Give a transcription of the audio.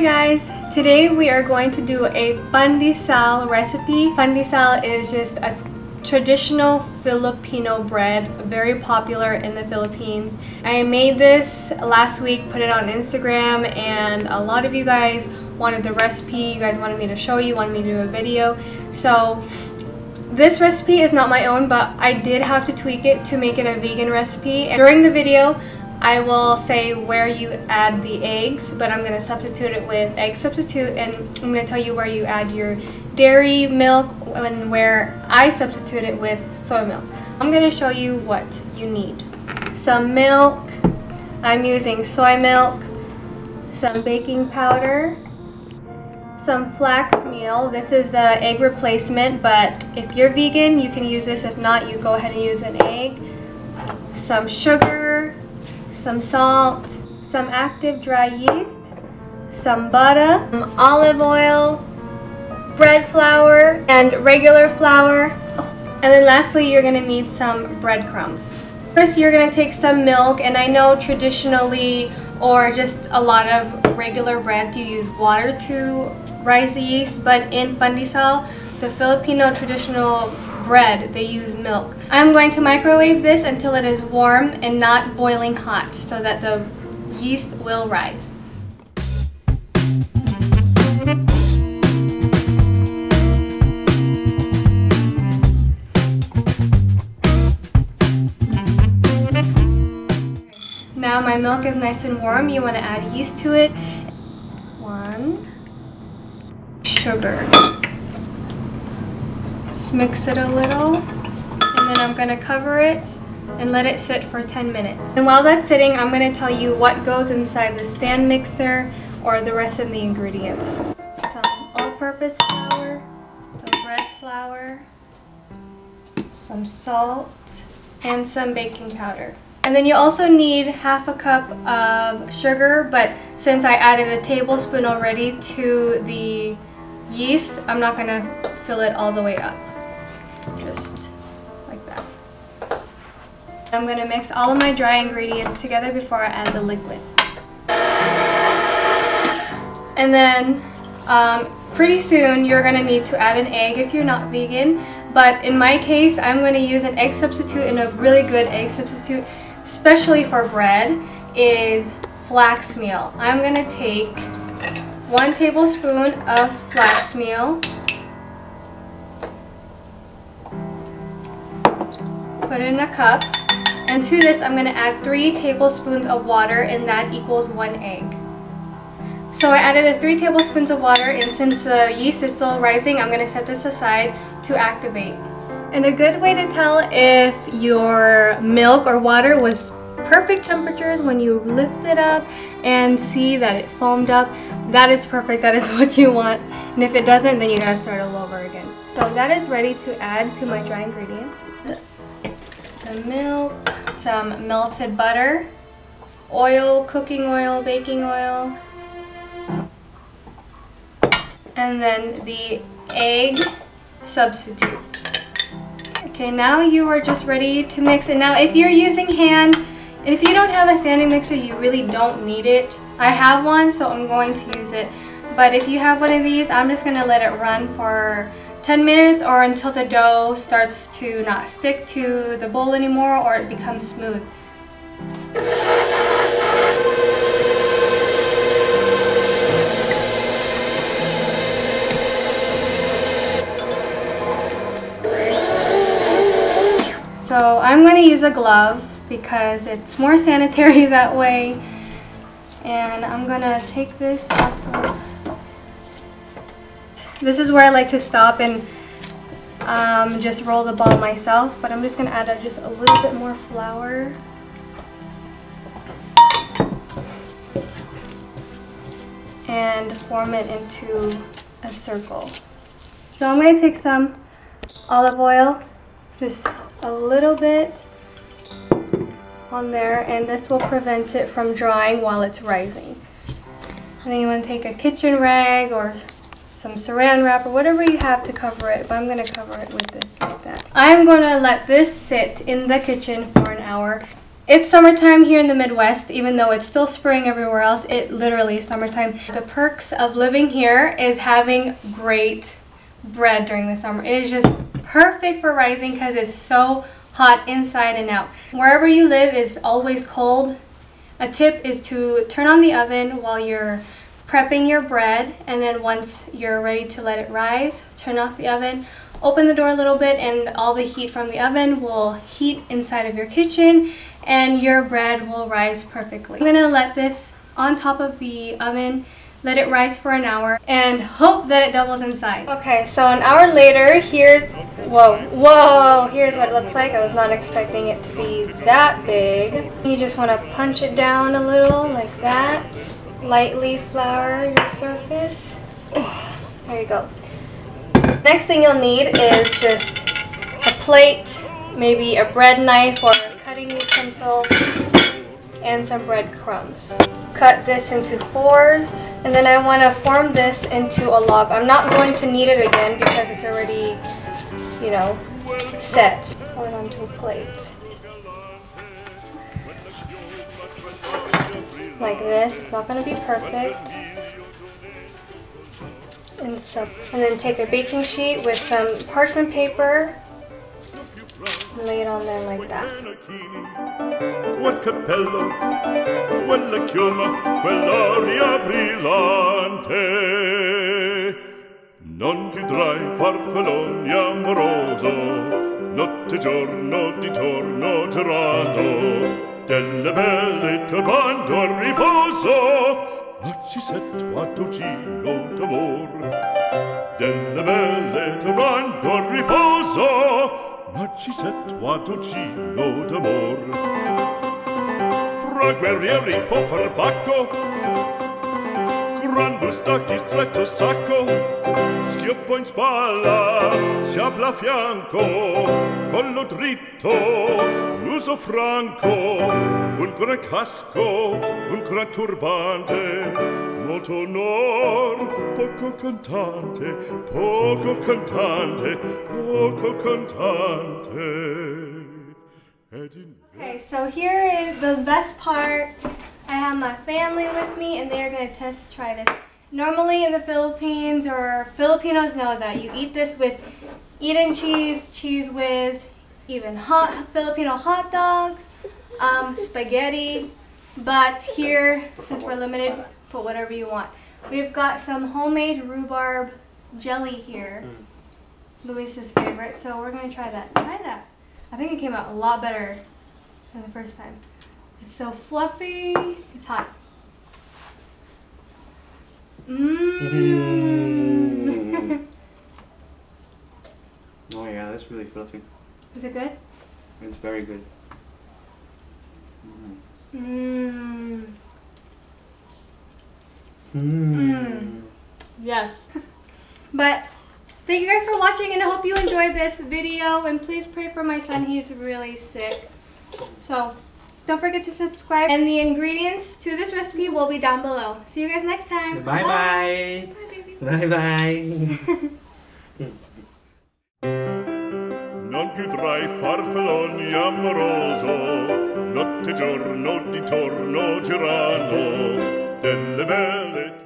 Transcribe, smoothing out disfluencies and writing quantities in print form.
guys, today we are going to do a Pandesal recipe. Pandesal is just a traditional Filipino bread, very popular in the Philippines. I made this last week, put it on Instagram, and a lot of you guys wanted the recipe. You guys wanted me to show you, wanted me to do a video. So this recipe is not my own, but I did have to tweak it to make it a vegan recipe. And during the video, I will say where you add the eggs, but I'm going to substitute it with egg substitute, and I'm going to tell you where you add your dairy milk and where I substitute it with soy milk. I'm going to show you what you need. Some milk, I'm using soy milk, some baking powder, some flax meal. This is the egg replacement, but if you're vegan, you can use this. If not, you go ahead and use an egg. Some sugar, some salt, some active dry yeast, some butter, some olive oil, bread flour, and regular flour. And then lastly, you're gonna need some breadcrumbs. First, you're gonna take some milk, and I know traditionally, or just a lot of regular bread, you use water to rise the yeast, but in Pandesal, the Filipino traditional bread, they use milk. I'm going to microwave this until it is warm and not boiling hot so that the yeast will rise. Now my milk is nice and warm. You want to add yeast to it. 1 sugar. Mix it a little, and then I'm going to cover it and let it sit for 10 minutes. And while that's sitting, I'm going to tell you what goes inside the stand mixer or the rest of the ingredients. Some all-purpose flour, the bread flour, some salt, and some baking powder. And then you also need half a cup of sugar, but since I added a tablespoon already to the yeast, I'm not going to fill it all the way up. Just like that. I'm going to mix all of my dry ingredients together before I add the liquid. And then pretty soon you're going to need to add an egg if you're not vegan, but in my case I'm going to use an egg substitute, and a really good egg substitute, especially for bread, is flax meal. I'm going to take 1 tablespoon of flax meal, put it in a cup, and to this I'm going to add 3 tablespoons of water, and that equals 1 egg. So I added the 3 tablespoons of water, and since the yeast is still rising, I'm going to set this aside to activate. And a good way to tell if your milk or water was perfect temperatures when you lift it up and see that it foamed up, that is perfect, that is what you want. And if it doesn't, then you gotta start all over again. So that is ready to add to my dry ingredients. The milk, some melted butter, oil, cooking oil, baking oil, and then the egg substitute. Okay, now you are just ready to mix it. Now if you're using hand, if you don't have a standing mixer, you really don't need it. I have one, so I'm going to use it. But if you have one of these, I'm just gonna let it run for 10 minutes or until the dough starts to not stick to the bowl anymore or it becomes smooth. So I'm going to use a glove because it's more sanitary that way. And I'm going to take this off of. This is where I like to stop and just roll the ball myself, but I'm just going to add just a little bit more flour. And form it into a circle. So I'm going to take some olive oil, just a little bit on there, and this will prevent it from drying while it's rising. And then you want to take a kitchen rag or some saran wrap or whatever you have to cover it, but I'm going to cover it with this like that. I'm going to let this sit in the kitchen for an hour. It's summertime here in the Midwest, even though it's still spring everywhere else. It literally is summertime. The perks of living here is having great bread during the summer. It is just perfect for rising because it's so hot inside and out. Wherever you live is always cold. A tip is to turn on the oven while you're prepping your bread, and then once you're ready to let it rise, turn off the oven, open the door a little bit, and all the heat from the oven will heat inside of your kitchen and your bread will rise perfectly. I'm gonna let this on top of the oven, let it rise for an hour, and hope that it doubles in size. Okay, so an hour later, here's here's what it looks like. I was not expecting it to be that big. You just want to punch it down a little like that. Lightly flour your surface. Oh, there you go. Next thing you'll need is just a plate, maybe a bread knife or a cutting utensil, and some breadcrumbs. Cut this into 4s, and then I want to form this into a log. I'm not going to knead it again because it's already, you know, set. Put it onto a plate. Like this. It's not going to be perfect. And then take a baking sheet with some parchment paper and lay it on there like that. Quel cappello, quella chioma, quell'aria brillante. Non chiudrai farfallone amoroso, notte e giorno di torno girando, delle belle turbando a riposo, ma ci sei tu a dolcino d'amor. Delle belle turbando a riposo, ma ci sei tu a dolcino d'amor. Fra guerrieri può far pacco, grande stacchi stretto sacco, schioppo in spalla, sciabla a fianco, collo dritto, muso franco, un gran casco, un gran turbante, molto onor, poco cantante, poco cantante, poco cantante. Okay, so here is the best part. I have my family with me and they're going to try this. Normally in the Philippines, or Filipinos know that you eat this with Eden cheese, cheese whiz, even Filipino hot dogs, spaghetti. But here, since we're limited, put whatever you want. We've got some homemade rhubarb jelly here. Luis's favorite, so we're going to try that. Try that. I think it came out a lot better than the first time. It's so fluffy. It's hot. Mmm. Oh yeah, that's really fluffy. Is it good? It's very good. Yes. But thank you guys for watching, and I hope you enjoyed this video, and please pray for my son. He's really sick. So don't forget to subscribe, and the ingredients to this recipe will be down below. See you guys next time. Bye bye. Bye bye. Non chiudrai farfallone amoroso, notte e giorno di torno girando, delle belle